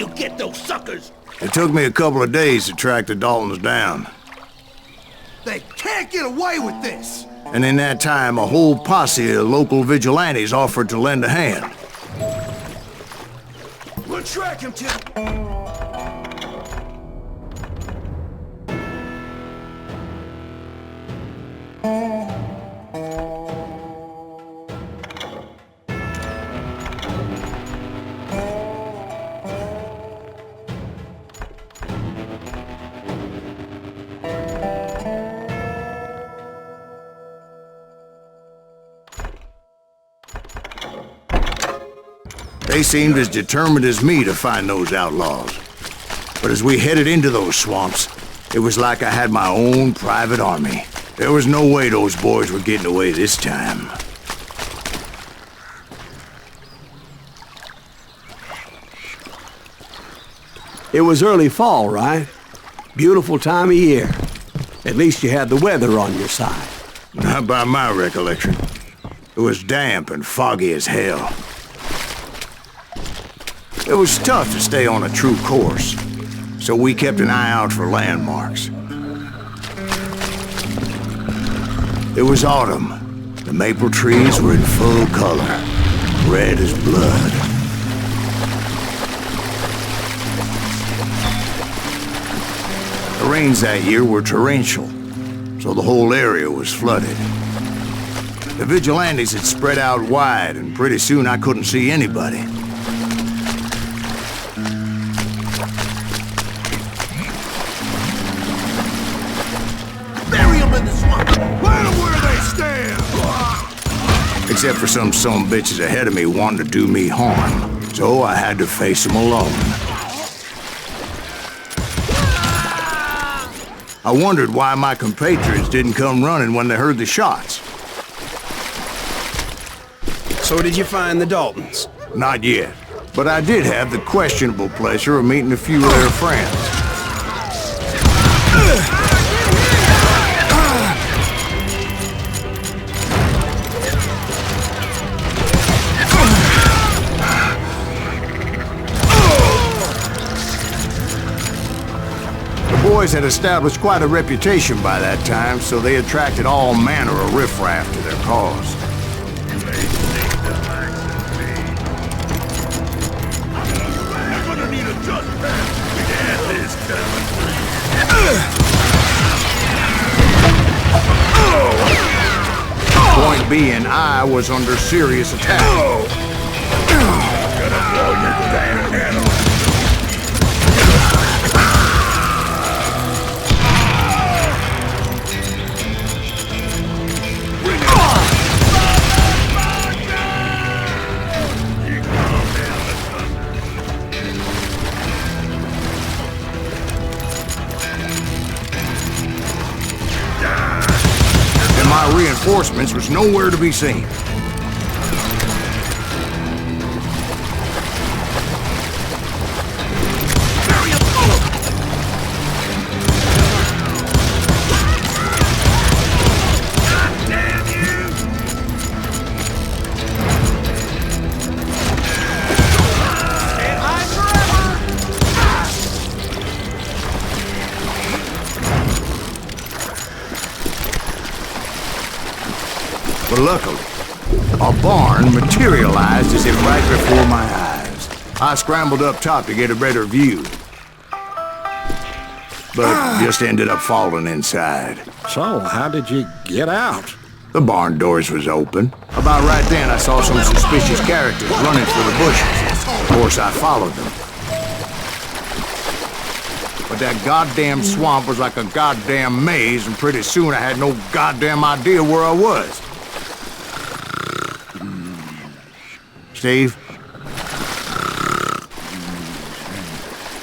you get those suckers? It took me a couple of days to track the Daltons down. They can't get away with this! And in that time, a whole posse of local vigilantes offered to lend a hand. We'll track him to... They seemed as determined as me to find those outlaws. But as we headed into those swamps, it was like I had my own private army. There was no way those boys were getting away this time. It was early fall, right? Beautiful time of year. At least you had the weather on your side. Not by my recollection. It was damp and foggy as hell. It was tough to stay on a true course, so we kept an eye out for landmarks. It was autumn. The maple trees were in full color, red as blood. The rains that year were torrential, so the whole area was flooded. The vigilantes had spread out wide, and pretty soon I couldn't see anybody. Except for some bitches ahead of me wanting to do me harm. So I had to face them alone. I wondered why my compatriots didn't come running when they heard the shots. So did you find the Daltons? Not yet, but I did have the questionable pleasure of meeting a few of their friends. The boys had established quite a reputation by that time, so they attracted all manner of riffraff to their cause. Point being, I was under serious attack. Gonna blow your damn head off. My reinforcements was nowhere to be seen. But luckily, a barn materialized as if right before my eyes. I scrambled up top to get a better view, but just ended up falling inside. So, how did you get out? The barn doors was open. About right then, I saw some suspicious characters running through the bushes. Of course, I followed them. But that goddamn swamp was like a goddamn maze, and pretty soon I had no goddamn idea where I was. Steve?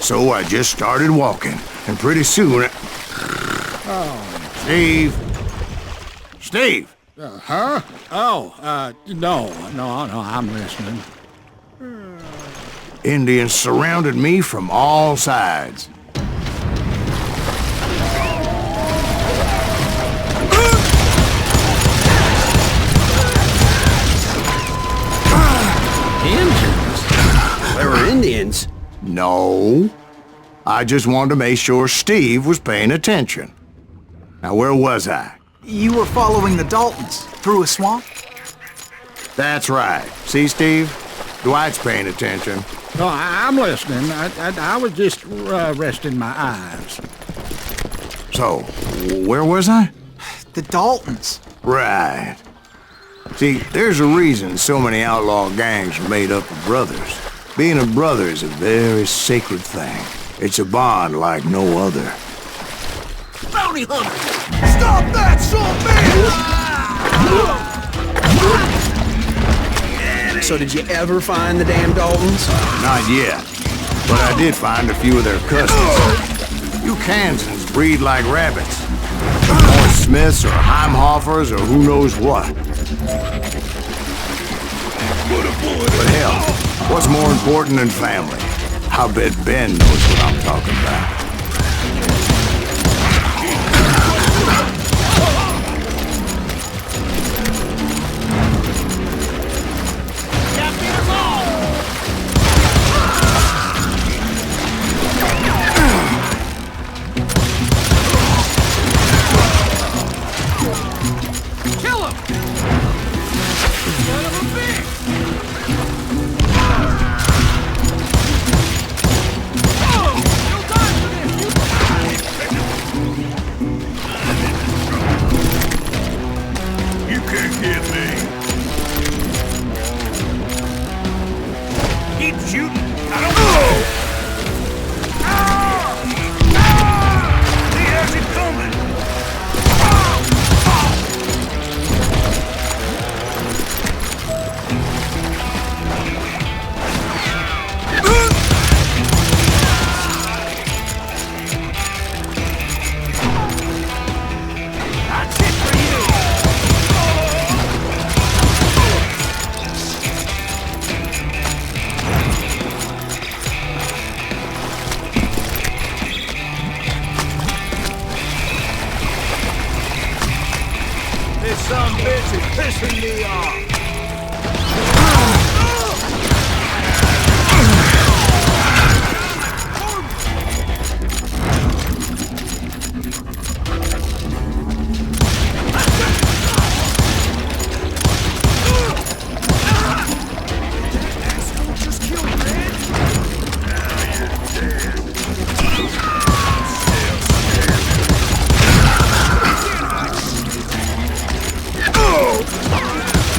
So I just started walking, and pretty soon Steve? Steve! Huh? Oh, no, I'm listening. Indians surrounded me from all sides. Indians? They were Indians? No. I just wanted to make sure Steve was paying attention. Now, where was I? You were following the Daltons through a swamp? That's right. See, Steve? Dwight's paying attention. No, I'm listening. I was just resting my eyes. So, where was I? The Daltons. Right. See, there's a reason so many outlaw gangs are made up of brothers. Being a brother is a very sacred thing. It's a bond like no other. Bounty hunter! Stop that, son man! So did you ever find the damn Daltons? Not yet. But I did find a few of their cousins. You Kansans breed like rabbits. More Smiths or Heimhoffers or who knows what. But hell, what's more important than family? I bet Ben knows what I'm talking about. Some bitch is pissing me off.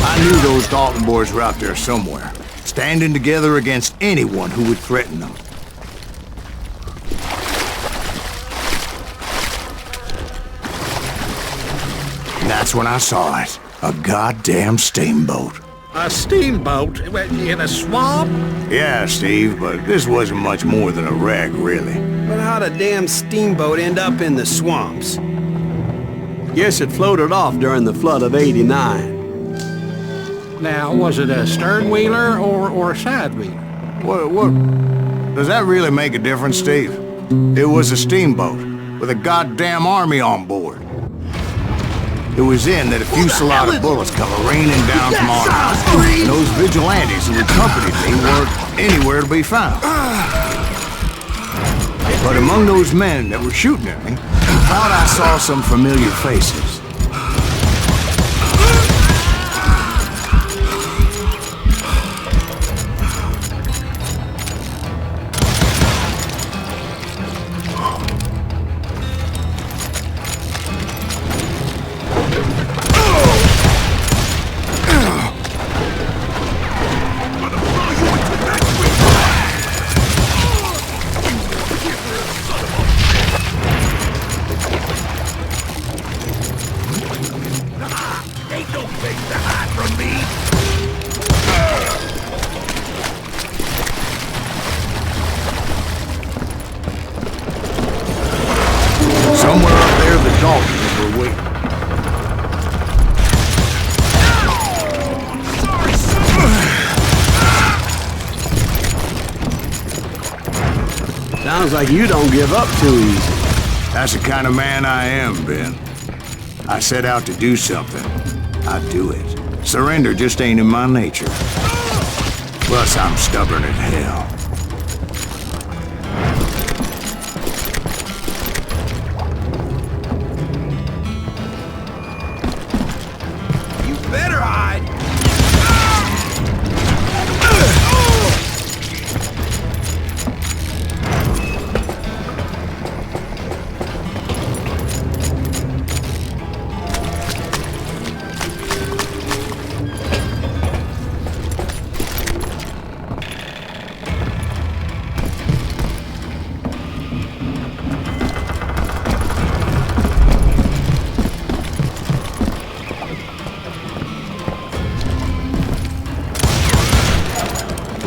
I knew those Dalton boys were out there somewhere, standing together against anyone who would threaten them. And that's when I saw it. A goddamn steamboat. A steamboat in a swamp? Yeah, Steve, but this wasn't much more than a wreck, really. But how'd a damn steamboat end up in the swamps? Guess it floated off during the flood of '89. Now, was it a stern wheeler or a side wheeler? What? Does that really make a difference, Steve? It was a steamboat with a goddamn army on board. It was in that a fusillade of bullets come raining down from on high, and those vigilantes who accompanied me weren't anywhere to be found. But among those men that were shooting at me, I thought I saw some familiar faces. Somewhere up there, the Daltons were waiting. Sounds like you don't give up too easy. That's the kind of man I am, Ben. I set out to do something. I do it. Surrender just ain't in my nature. Plus, I'm stubborn as hell.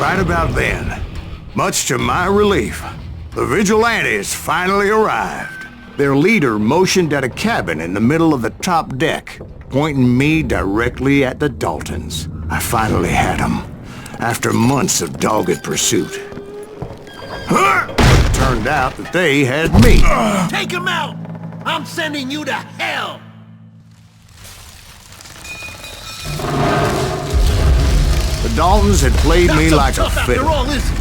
Right about then, much to my relief, the vigilantes finally arrived. Their leader motioned at a cabin in the middle of the top deck, pointing me directly at the Daltons. I finally had them, after months of dogged pursuit. It turned out that they had me. Take him out! I'm sending you to hell! The Daltons had played Not me so like a tough after fiddle. all, is it?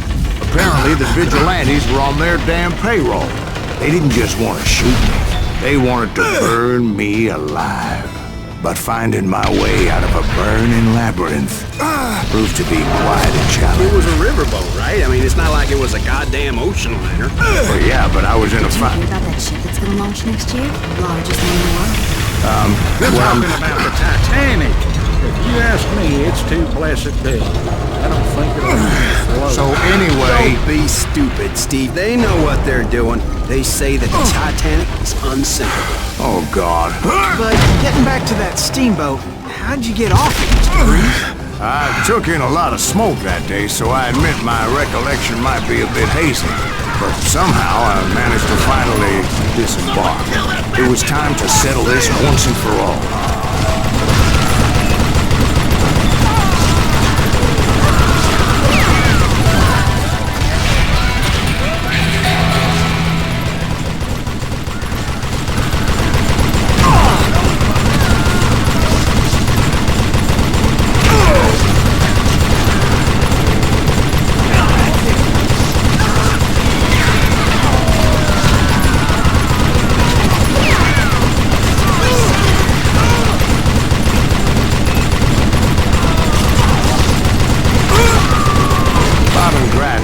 Apparently, the vigilantes were on their damn payroll. They didn't just want to shoot me. They wanted to burn me alive. But finding my way out of a burning labyrinth proved to be quite a It challenge. was a riverboat, right? I mean, it's not like it was a goddamn ocean liner. Well, yeah, but I was in a Did you fight. hear about that ship that's gonna launch next year? Largest one in the world. You're talking about the Titanic. If you ask me, it's too blessed big. I don't think it'll float. So anyway, Don't be stupid, Steve. They know what they're doing. They say that the Titanic is unsinkable. oh God. But getting back to that steamboat, how'd you get off it, Mr. Breeze? I took in a lot of smoke that day, so I admit my recollection might be a bit hazy. But somehow I managed to finally disembark. It was time to settle this once and for all.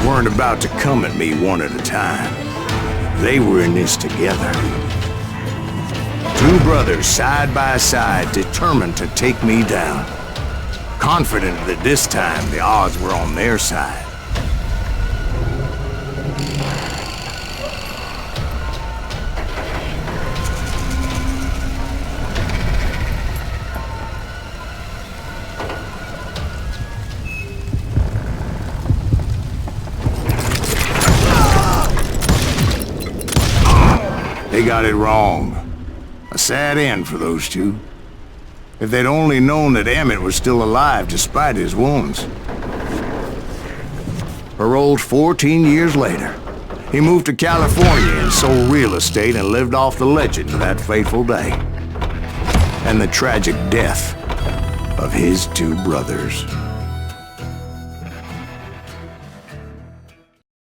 Weren't about to come at me one at a time. They were in this together. Two brothers side by side, determined to take me down. Confident that this time the odds were on their side. They got it wrong. A sad end for those two. If they'd only known that Emmett was still alive despite his wounds. Paroled 14 years later, he moved to California and sold real estate and lived off the legend of that fateful day. And the tragic death of his two brothers.